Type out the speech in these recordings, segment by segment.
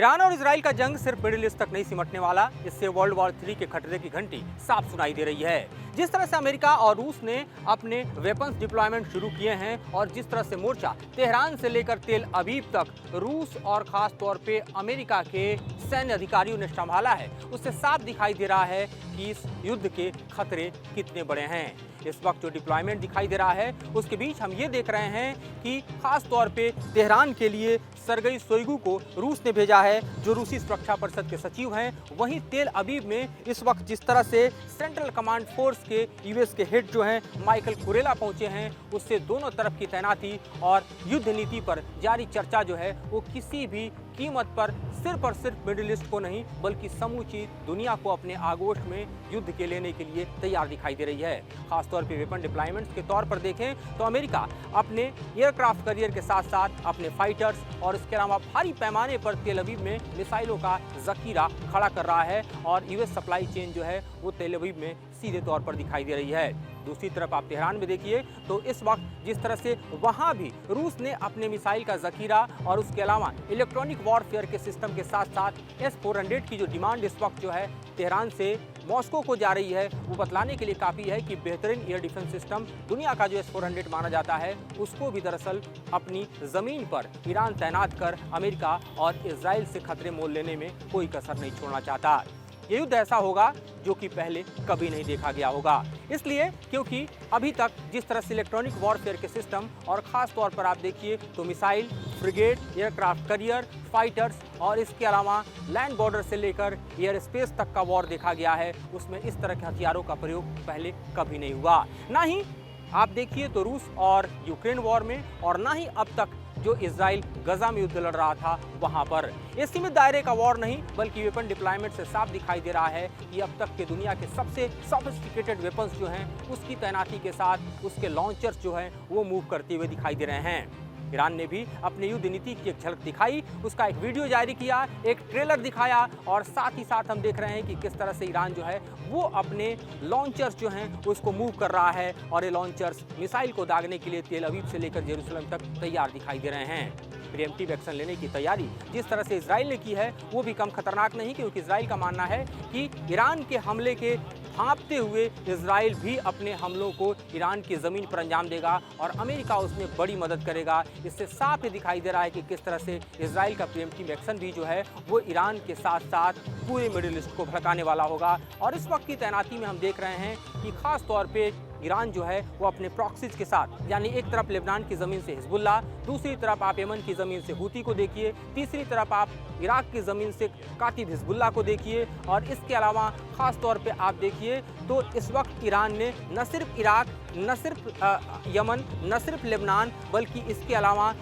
Iran और Israel का जंग सिर्फ मिडिल ईस्ट तक नहीं सिमटने वाला, इससे वर्ल्ड वॉर 3 के खतरे की घंटी साफ सुनाई दे रही है। जिस तरह से अमेरिका और रूस ने अपने वेपन्स डिप्लॉयमेंट शुरू किए हैं और जिस तरह से मोर्चा तेहरान से लेकर तेल अवीव तक रूस और खास तौर पे अमेरिका के सैन्य अधिकारियों ने संभाला है, उससे साफ दिखाई दे रहा है कि इस युद्ध के खतरे कितने बड़े हैं। इस वक्त जो डिप्लॉयमेंट दिखाई दे रहा है उसके बीच हम ये देख रहे हैं कि खास तौर पे तेहरान के लिए सरगई शोइगु को रूस ने भेजा है, जो रूसी सुरक्षा परिषद के सचिव हैं। वहीं तेल अवीव में इस वक्त जिस तरह से सेंट्रल कमांड फोर्स के यूएस के हेड जो हैं माइकल कुरेला पहुंचे हैं, उससे दोनों तरफ की तैनाती और युद्ध नीति पर जारी चर्चा जो है वो किसी भी कीमत पर सिर्फ और सिर्फ मिडिल ईस्ट को नहीं बल्कि समूची दुनिया को अपने आगोश में युद्ध के लेने के लिए तैयार दिखाई दे रही है। खासतौर पर वेपन डिप्लॉयमेंट्स के तौर पर देखें तो अमेरिका अपने एयरक्राफ्ट करियर के साथ साथ अपने फाइटर्स और इसके अलावा भारी पैमाने पर तेल अवीव में मिसाइलों का जखीरा खड़ा कर रहा है और यूएस सप्लाई चेन जो है वो तेल अवीव में सीधे तौर पर दिखाई दे रही है। दूसरी तरफ आप तेहरान में देखिए तो इस वक्त जिस तरह से वहां भी रूस ने अपने मिसाइल का जखीरा और उसके अलावा इलेक्ट्रॉनिक वॉरफेयर के सिस्टम के साथ साथ S-400 की जो डिमांड इस वक्त जो है तेहरान से मॉस्को को जा रही है, वो बतलाने के लिए काफ़ी है कि बेहतरीन एयर डिफेंस सिस्टम दुनिया का जो S-400 माना जाता है उसको भी दरअसल अपनी ज़मीन पर ईरान तैनात कर अमेरिका और इजराइल से खतरे मोल लेने में कोई कसर नहीं छोड़ना चाहता। ये युद्ध ऐसा होगा जो कि पहले कभी नहीं देखा गया होगा, इसलिए क्योंकि अभी तक जिस तरह से इलेक्ट्रॉनिक वॉरफेयर के सिस्टम और ख़ास तौर पर आप देखिए तो missile, frigate, aircraft carrier, fighters और इसके अलावा लैंड बॉर्डर से लेकर एयर स्पेस तक का वॉर देखा गया है, उसमें इस तरह के हथियारों का प्रयोग पहले कभी नहीं हुआ। ना ही आप देखिए तो रूस और यूक्रेन वॉर में और ना ही अब तक जो इजराइल गजा में युद्ध लड़ रहा था वहां पर। ये सीमित दायरे का वॉर नहीं बल्कि वेपन डिप्लॉयमेंट से साफ दिखाई दे रहा है कि अब तक के दुनिया के सबसे सोफिस्टिकेटेड वेपन्स जो हैं उसकी तैनाती के साथ उसके लॉन्चर्स जो हैं वो मूव करते हुए दिखाई दे रहे हैं। ईरान ने भी अपनी युद्ध नीति की एक झलक दिखाई, उसका एक वीडियो जारी किया, एक ट्रेलर दिखाया और साथ ही साथ हम देख रहे हैं कि किस तरह से ईरान जो है वो अपने लॉन्चर्स जो हैं उसको मूव कर रहा है और ये लॉन्चर्स मिसाइल को दागने के लिए तेल अवीव से लेकर जेरूसलम तक तैयार दिखाई दे रहे हैं। प्रीएम्प्टिव एक्शन लेने की तैयारी जिस तरह से इजराइल ने की है वो भी कम खतरनाक नहीं, क्योंकि इजराइल का मानना है कि ईरान के हमले के भांपते हुए इजराइल भी अपने हमलों को ईरान की ज़मीन पर अंजाम देगा और अमेरिका उसमें बड़ी मदद करेगा। इससे साफ ये दिखाई दे रहा है कि किस तरह से इजराइल का प्रीएम्प्टिव एक्शन भी जो है वो ईरान के साथ साथ पूरे मिडिल ईस्ट को भड़काने वाला होगा। और इस वक्त की तैनाती में हम देख रहे हैं कि खास तौर पे ईरान जो है वो अपने प्रॉक्सीज के साथ, यानी एक तरफ लेबनान की ज़मीन से हिजबुल्लाह, दूसरी तरफ आप यमन की ज़मीन से हूती को देखिए, तीसरी तरफ आप इराक की ज़मीन से कातिब हिजबुल्लाह को देखिए और इसके अलावा ख़ास तौर पे आप देखिए तो इस वक्त ईरान ने न सिर्फ इराक, न सिर्फ यमन, न सिर्फ लेबनान बल्कि इसके अलावा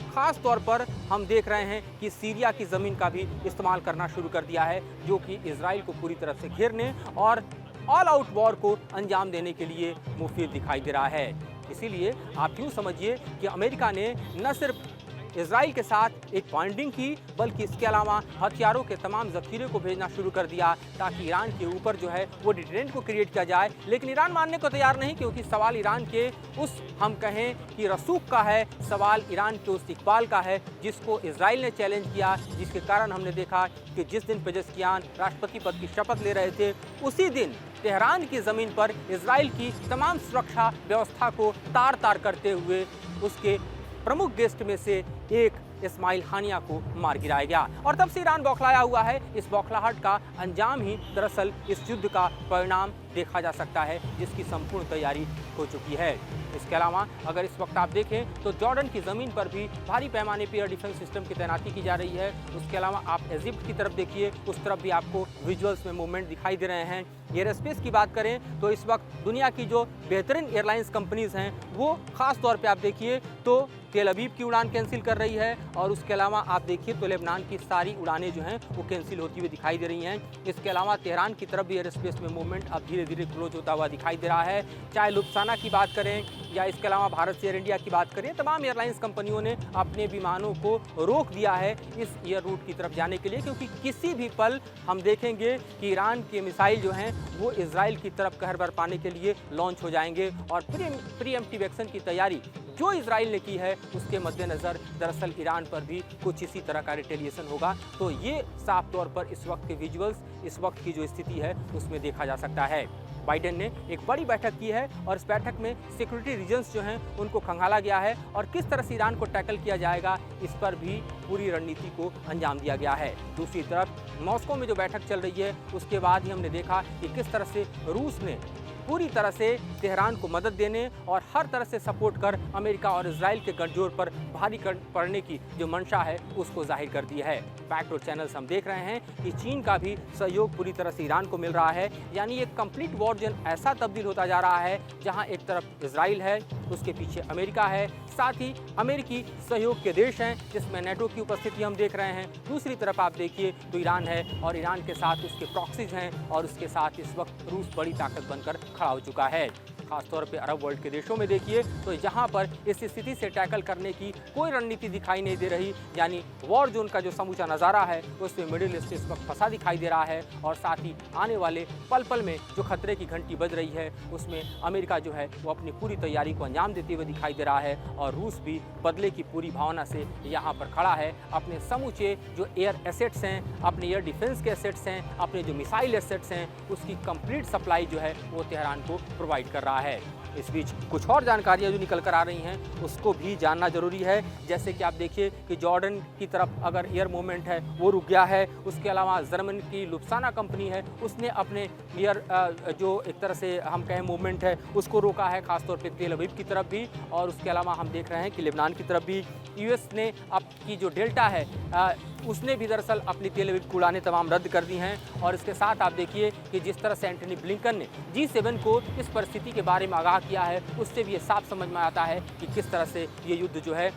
खास तौर पर हम देख रहे हैं कि सीरिया की ज़मीन का भी इस्तेमाल करना शुरू कर दिया है, जो कि इजराइल को पूरी तरह से घेरने और ऑल आउट वॉर को अंजाम देने के लिए मुफीद दिखाई दे रहा है। इसीलिए आप यूँ समझिए कि अमेरिका ने न सिर्फ इजराइल के साथ एक बॉन्डिंग की बल्कि इसके अलावा हथियारों के तमाम ज़खीरे को भेजना शुरू कर दिया ताकि ईरान के ऊपर जो है वो डिटेरेंट को क्रिएट किया जाए। लेकिन ईरान मानने को तैयार नहीं, क्योंकि सवाल ईरान के उस हम कहें कि रसूख का है, सवाल ईरान के उस इकबाल का है जिसको इजराइल ने चैलेंज किया, जिसके कारण हमने देखा कि जिस दिन पेजेस्कियान राष्ट्रपति पद की शपथ ले रहे थे उसी दिन तेहरान की ज़मीन पर इजराइल की तमाम सुरक्षा व्यवस्था को तार तार करते हुए उसके प्रमुख गेस्ट में से एक इस्माइल हानिया को मार गिराया गया और तब से ईरान बौखलाया हुआ है। इस बौखलाहट का अंजाम ही दरअसल इस युद्ध का परिणाम देखा जा सकता है, जिसकी संपूर्ण तैयारी हो चुकी है। इसके अलावा अगर इस वक्त आप देखें तो जॉर्डन की ज़मीन पर भी भारी पैमाने पर एयर डिफेंस सिस्टम की तैनाती की जा रही है। उसके अलावा आप इजिप्ट की तरफ देखिए, उस तरफ भी आपको विजुअल्स में मूवमेंट दिखाई दे रहे हैं। एयर स्पेस की बात करें तो इस वक्त दुनिया की जो बेहतरीन एयरलाइंस कंपनीज़ हैं वो ख़ास तौर पे आप देखिए तो तेल अवीव की उड़ान कैंसिल कर रही है और उसके अलावा आप देखिए तो लेबनान की सारी उड़ानें जो हैं वो कैंसिल होती हुई दिखाई दे रही हैं। इसके अलावा तेहरान की तरफ भी एयर स्पेस में मूवमेंट अब धीरे धीरे क्लोज होता हुआ दिखाई दे रहा है। चाहे लुफ्थाना की बात करें या इसके अलावा भारत से एयर इंडिया की बात करें, तमाम एयरलाइंस कंपनियों ने अपने विमानों को रोक दिया है इस एयर रूट की तरफ जाने के लिए, क्योंकि किसी भी पल हम देखेंगे कि ईरान के मिसाइल जो हैं वो इजराइल की तरफ कहर बरपाने के लिए लॉन्च हो जाएंगे और प्रीएम्प्टिव एक्शन की तैयारी जो इजराइल ने की है उसके मद्देनज़र दरअसल ईरान पर भी कुछ इसी तरह का रिटेलिएशन होगा। तो ये साफ तौर पर इस वक्त के विजुअल्स, इस वक्त की जो स्थिति है उसमें देखा जा सकता है। बाइडेन ने एक बड़ी बैठक की है और इस बैठक में सिक्योरिटी रीजन्स जो हैं उनको खंगाला गया है और किस तरह से ईरान को टैकल किया जाएगा इस पर भी पूरी रणनीति को अंजाम दिया गया है। दूसरी तरफ मॉस्को में जो बैठक चल रही है उसके बाद ही हमने देखा कि किस तरह से रूस ने पूरी तरह से तेहरान को मदद देने और हर तरह से सपोर्ट कर अमेरिका और इजराइल के गठजोड़ पर भारी पड़ने की जो मंशा है उसको जाहिर कर दी है। फैक्ट और चैनल्स हम देख रहे हैं कि चीन का भी सहयोग पूरी तरह से ईरान को मिल रहा है, यानी एक कंप्लीट वॉर जोन ऐसा तब्दील होता जा रहा है जहां एक तरफ इजराइल है, उसके पीछे अमेरिका है, साथ ही अमेरिकी सहयोग के देश हैं जिसमें नेटो की उपस्थिति हम देख रहे हैं। दूसरी तरफ आप देखिए तो ईरान है और ईरान के साथ उसके प्रॉक्सीज हैं और उसके साथ इस वक्त रूस बड़ी ताकत बनकर खड़ा हो चुका है। खासतौर पे अरब वर्ल्ड के देशों में देखिए तो जहां पर इस स्थिति से टैकल करने की कोई रणनीति दिखाई नहीं दे रही, यानी वॉर जोन का जो समूचा नज़ारा है उसमें मिडिल ईस्ट इस वक्त फंसा दिखाई दे रहा है और साथ ही आने वाले पल पल में जो खतरे की घंटी बज रही है उसमें अमेरिका जो है वो अपनी पूरी तैयारी को अंजाम देते हुए दिखाई दे रहा है और रूस भी बदले की पूरी भावना से यहाँ पर खड़ा है। अपने समूचे जो एयर एसेट्स हैं, अपने एयर डिफेंस के एसेट्स हैं, अपने जो मिसाइल एसेट्स हैं उसकी कंप्लीट सप्लाई जो है वो तेहरान को प्रोवाइड कर रहा है। इस बीच कुछ और जानकारियां जो निकल कर आ रही हैं उसको भी जानना जरूरी है, जैसे कि आप देखिए कि जॉर्डन की तरफ अगर एयर मूवमेंट है वो रुक गया है। उसके अलावा जर्मन की लुफ्ताना कंपनी है उसने अपने एयर जो एक तरह से हम कहें मूवमेंट है उसको रोका है, खासतौर पे तेल अवीव की तरफ भी। और उसके अलावा हम देख रहे हैं कि लेबनान की तरफ भी यूएस ने आपकी जो डेल्टा है उसने भी दरअसल अपनी तेल अवीव की उड़ानें तमाम रद्द कर दी हैं। और इसके साथ आप देखिए कि जिस तरह से एंटनी ब्लिंकन ने G7 को इस परिस्थिति के बारे में आगाह किया है उससे भी ये साफ समझ में आता है कि किस तरह से ये युद्ध जो है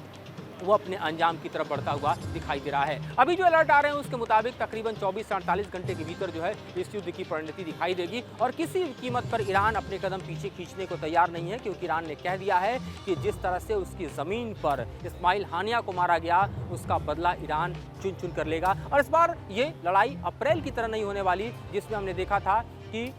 वो अपने अंजाम की तरफ बढ़ता हुआ दिखाई दे रहा है। अभी जो अलर्ट आ रहे हैं उसके मुताबिक तकरीबन 24 से 48 घंटे के भीतर जो है इस युद्ध की परिणति दिखाई देगी और किसी कीमत पर ईरान अपने कदम पीछे खींचने को तैयार नहीं है, क्योंकि ईरान ने कह दिया है कि जिस तरह से उसकी ज़मीन पर इस्माइल हानिया को मारा गया उसका बदला ईरान चुन चुन कर लेगा। और इस बार ये लड़ाई अप्रैल की तरह नहीं होने वाली जिसमें हमने देखा था कि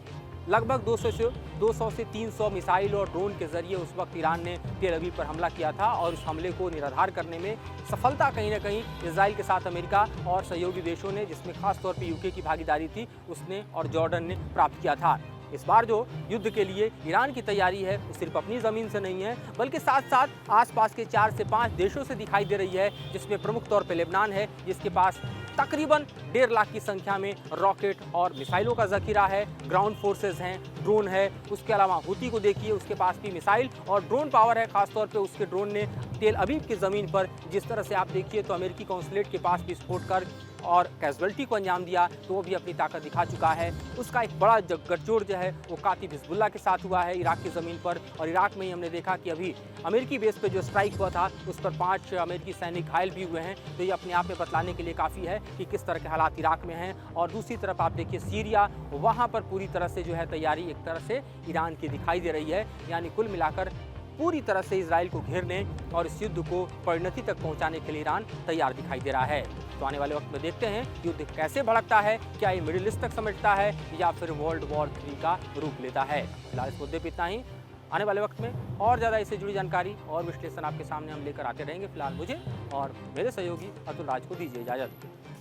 लगभग 200 से 300 मिसाइल और ड्रोन के जरिए उस वक्त ईरान ने तेल अवीव पर हमला किया था और उस हमले को निराधार करने में सफलता कहीं ना कहीं इजराइल के साथ अमेरिका और सहयोगी देशों ने, जिसमें खासतौर पर यूके की भागीदारी थी, उसने और जॉर्डन ने प्राप्त किया था। इस बार जो युद्ध के लिए ईरान की तैयारी है वो सिर्फ अपनी ज़मीन से नहीं है बल्कि साथ साथ आसपास के 4 से 5 देशों से दिखाई दे रही है, जिसमें प्रमुख तौर पर लेबनान है जिसके पास तकरीबन 1.5 लाख की संख्या में रॉकेट और मिसाइलों का जखीरा है, ग्राउंड फोर्सेस हैं, ड्रोन है। उसके अलावा हूती को देखिए उसके पास भी मिसाइल और ड्रोन पावर है, खासतौर पे उसके ड्रोन ने तेल अवीव की ज़मीन पर जिस तरह से आप देखिए तो अमेरिकी कॉन्सुलेट के पास भी स्फोट कर और कैजुअल्टी को अंजाम दिया तो वो भी अपनी ताकत दिखा चुका है। उसका एक बड़ा गठजोड़ जो है वो कातिब हिजबुल्लाह के साथ हुआ है इराक की ज़मीन पर, और इराक में ही हमने देखा कि अभी अमेरिकी बेस पे जो स्ट्राइक हुआ था उस पर 5 अमेरिकी सैनिक घायल भी हुए हैं। तो ये अपने आप में बतलाने के लिए काफ़ी है कि किस तरह के हालात इराक में हैं। और दूसरी तरफ आप देखिए सीरिया, वहाँ पर पूरी तरह से जो है तैयारी एक तरह से ईरान की दिखाई दे रही है, यानी कुल मिलाकर पूरी तरह से इजराइल को घेरने और इस युद्ध को परिणति तक पहुंचाने के लिए ईरान तैयार दिखाई दे रहा है। तो आने वाले वक्त में देखते हैं युद्ध कैसे भड़कता है, क्या ये मिडिल ईस्ट तक समझता है या फिर वर्ल्ड वॉर 3 का रूप लेता है। फिलहाल इस मुद्दे पर इतना ही। आने वाले वक्त में और ज़्यादा इससे जुड़ी जानकारी और विश्लेषण आपके सामने हम लेकर आते रहेंगे। फिलहाल मुझे और मेरे सहयोगी अतुल राज को दीजिए इजाज़त।